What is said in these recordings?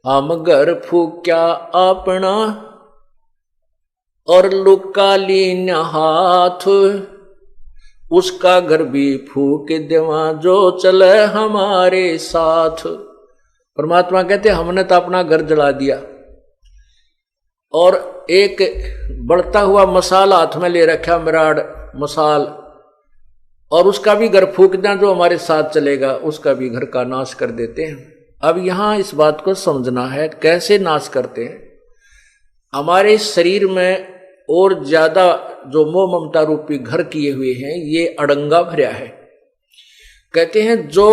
हम घर फूक्या अपना और लुका लीन हाथ, उसका घर भी फूक देवा जो चले हमारे साथ। परमात्मा कहते हमने तो अपना घर जला दिया और एक बढ़ता हुआ मसाल हाथ में ले रखा, मिराड मसाल, और उसका भी घर फूक दें जो हमारे साथ चलेगा, उसका भी घर का नाश कर देते हैं। अब यहां इस बात को समझना है कैसे नाश करते हैं। हमारे शरीर में और ज्यादा जो मोह ममता रूपी घर किए हुए हैं ये अड़ंगा भरा है। कहते हैं जो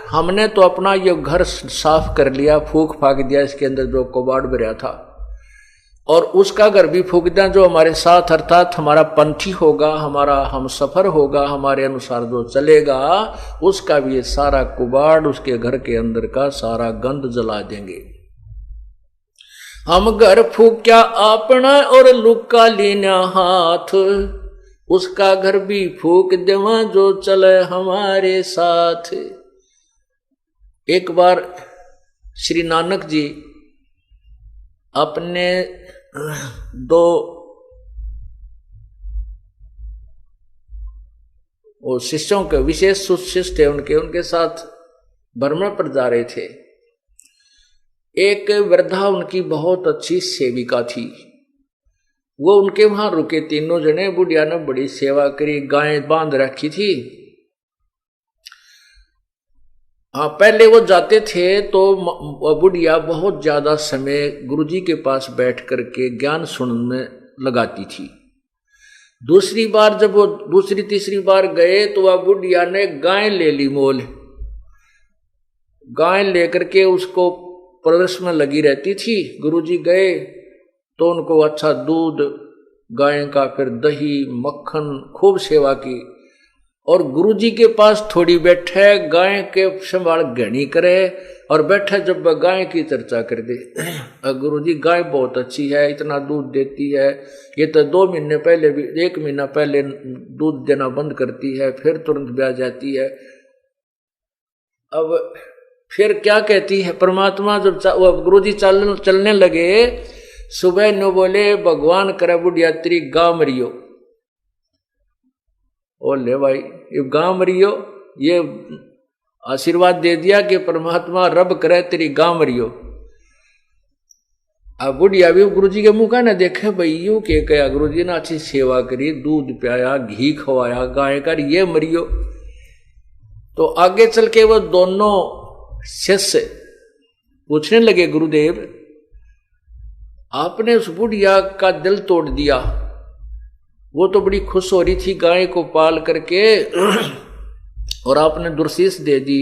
हमने तो अपना ये घर साफ कर लिया, फूक फाक दिया, इसके अंदर जो कबाड़ भरा था, और उसका घर भी फूक दिया जो हमारे साथ, अर्थात हमारा पंथी होगा, हमारा हम सफर होगा, हमारे अनुसार जो चलेगा, उसका भी ये सारा कुबाड़, उसके घर के अंदर का सारा गंद जला देंगे। हम घर फूक्या अपना और लुका लीना हाथ, उसका घर भी फूक देवा जो चले हमारे साथ। एक बार श्री नानक जी अपने दो वो शिष्यों के, विशेष शिष्य थे उनके साथ भ्रमण पर जा रहे थे। एक वृद्धा उनकी बहुत अच्छी सेविका थी, वो उनके वहां रुके, तीनों जने। बुढ़िया ने बड़ी सेवा करी, गायें बांध रखी थी। हाँ, पहले वो जाते थे तो बुढ़िया बहुत ज्यादा समय गुरुजी के पास बैठ करके ज्ञान सुनने में लगाती थी। दूसरी बार जब वो दूसरी तीसरी बार गए तो वह बुढ़िया ने गाय ले ली मोल। गाय लेकर के उसको परवरिश में लगी रहती थी। गुरुजी गए तो उनको अच्छा दूध, गाय का, फिर दही मक्खन, खूब सेवा की। और गुरुजी के पास थोड़ी बैठे, गाय के संभाल घनी करे, और बैठे जब गाय की चर्चा कर दे। गुरुजी गाय बहुत अच्छी है, इतना दूध देती है, ये तो 2 महीने पहले भी, 1 महीना पहले दूध देना बंद करती है, फिर तुरंत ब्याह जाती है। अब फिर क्या कहती है परमात्मा, जब गुरुजी चलने लगे, सुबह नो बोले भगवान करे बुढ़िया तेरी गांव मरियो। बोले भाई ये गांव मरियो, ये आशीर्वाद दे दिया कि परमात्मा रब करे तेरी गांव मरियो। अब बुढ़िया भी गुरुजी के मुंह का ना देखे, भाई यूं के कया, गुरुजी ने अच्छी सेवा करी, दूध पियाया, घी खवाया, गाय कर, ये मरियो। तो आगे चल के वो दोनों शिष्य पूछने लगे, गुरुदेव आपने उस बुढ़िया का दिल तोड़ दिया, वो तो बड़ी खुश हो रही थी गाय को पाल करके, और आपने दुर्शीष दे दी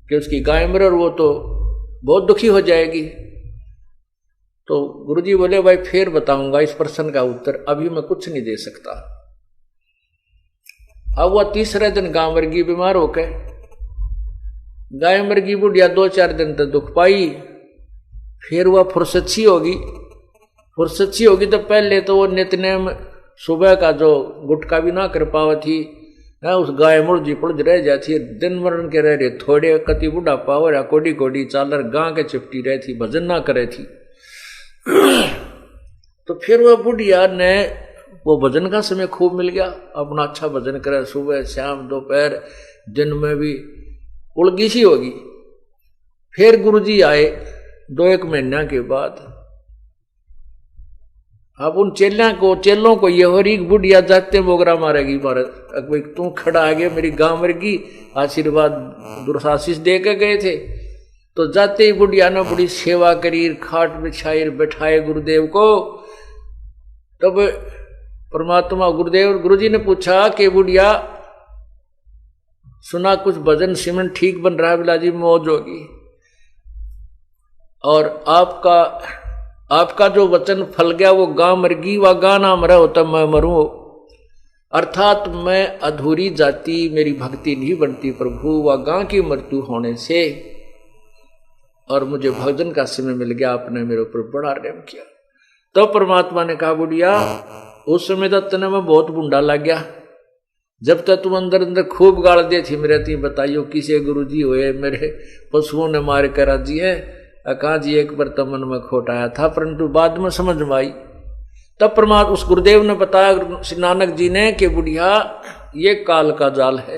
कि उसकी गाय मरे और वो तो बहुत दुखी हो जाएगी। तो गुरुजी बोले भाई फिर बताऊंगा इस प्रश्न का उत्तर, अभी मैं कुछ नहीं दे सकता। अब वह तीसरे दिन गाय मर गई, बीमार होकर गाय मर गई। बुढ़िया 2-4 दिन तक दुख पाई, फिर वह फुर्सत होगी तो पहले तो वो नित्यनेम सुबह का जो गुटका भी ना कर पावा थी, उस गाय मुर्जी पुर्ज रह जाती, दिन मरण के रह रहे थोड़े, कति बूढ़ा पावर कोडी कोडी चालर गां के चिपटी रही थी, भजन ना करे थी। तो फिर वह बुढ़िया ने, वो भजन का समय खूब मिल गया, अपना अच्छा भजन करे, सुबह शाम दोपहर दिन में भी उलगी सी होगी। फिर गुरुजी आए 2-1 महीना के बाद। अब उन चेलों को ये हो रही बुढ़िया जाते बोगरा मारेगी भारत, तू खड़ा आ गया, मेरी गांव मरगी, आशीर्वाद दुर्शाशीष दे के गए थे। तो जाते ही बुढ़िया ने बड़ी सेवा करी, खाट बिछाई, बैठाए गुरुदेव को। तब परमात्मा गुरुजी ने पूछा कि बुढ़िया सुना कुछ भजन सिमरन ठीक बन रहा है, बिलाजी मौज होगी, और आपका जो वचन फल गया वो गां मरगी, वह गां ना मरा होता मैं मरूं। अर्थात मैं अधूरी जाती, मेरी भक्ति नहीं बनती प्रभु, वह गां की मृत्यु होने से, और मुझे भजन का समय मिल गया, आपने मेरे ऊपर बड़ा रहम किया। तो परमात्मा ने कहा बुढ़िया उस समय तक तने मैं बहुत बुंडा लग गया, जब तक तुम अंदर अंदर खूब गाल दे थी मेरे ती बताइयो किसे गुरुजी हुए, मेरे पशुओं ने मार कर राजी है, कहा जी एक बार तो मन में खोट आया था, परंतु बाद में समझ में आई। तब परमात्मा उस गुरुदेव ने बताया श्री नानक जी ने कि बुढ़िया ये काल का जाल है,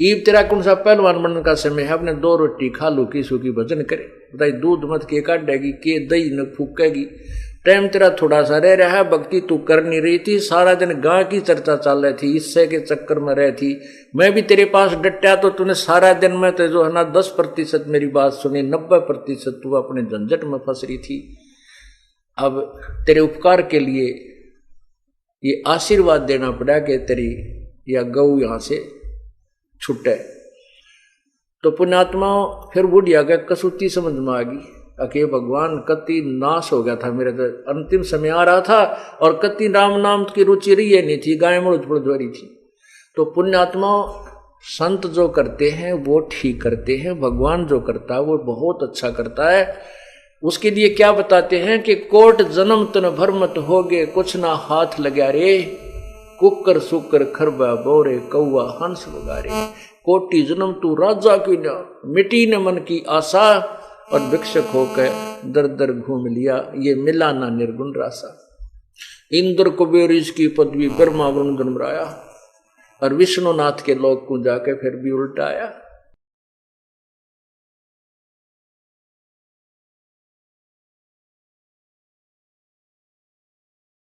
ईब तेरा कौन सा पहलवान बनने का समय है, अपने 2 रोटी खा लो की सूखी भजन करे, बताई दूध मत के काटेगी के दही न फूकेगी, टाइम तेरा थोड़ा सा रह रहा है, भक्ति तू कर नहीं रही थी, सारा दिन गांव की चर्चा चल रही थी, इससे के चक्कर में रह थी, मैं भी तेरे पास डटा तो तूने सारा दिन में तो जो है ना 10% मेरी बात सुनी, 90% तू अपने झंझट में फंस रही थी। अब तेरे उपकार के लिए ये आशीर्वाद देना पड़ा कि तेरी या गऊ यहां से छुटे। तो पुण्यात्मा फिर बुढ़िया का कसौटी समझ में आ गई, अके भगवान कति नाश हो गया था, मेरे तो अंतिम समय आ रहा था और कति राम नाम की रुचि रही नहीं थी, गाय मुड़ रही थी। तो पुण्यात्मा संत जो करते हैं वो ठीक करते हैं, भगवान जो करता है वो बहुत अच्छा करता है। उसके लिए क्या बताते हैं कि कोट जन्म तन भर मत होगे, कुछ ना हाथ लगा रे, कुकर सुकर खरबा बोरे कौआ हंस वगारे, कोटि जन्म तू राजा की न मिटी न मन की आशा, और भिक्षक होकर दर दर घूम लिया, ये मिला ना निर्गुण रासा। इंद्र कुबेर इसकी पदवी ब्रह्मा वरुण धर्मराया, और विष्णुनाथ के लोक को जाके फिर भी उल्टा आया।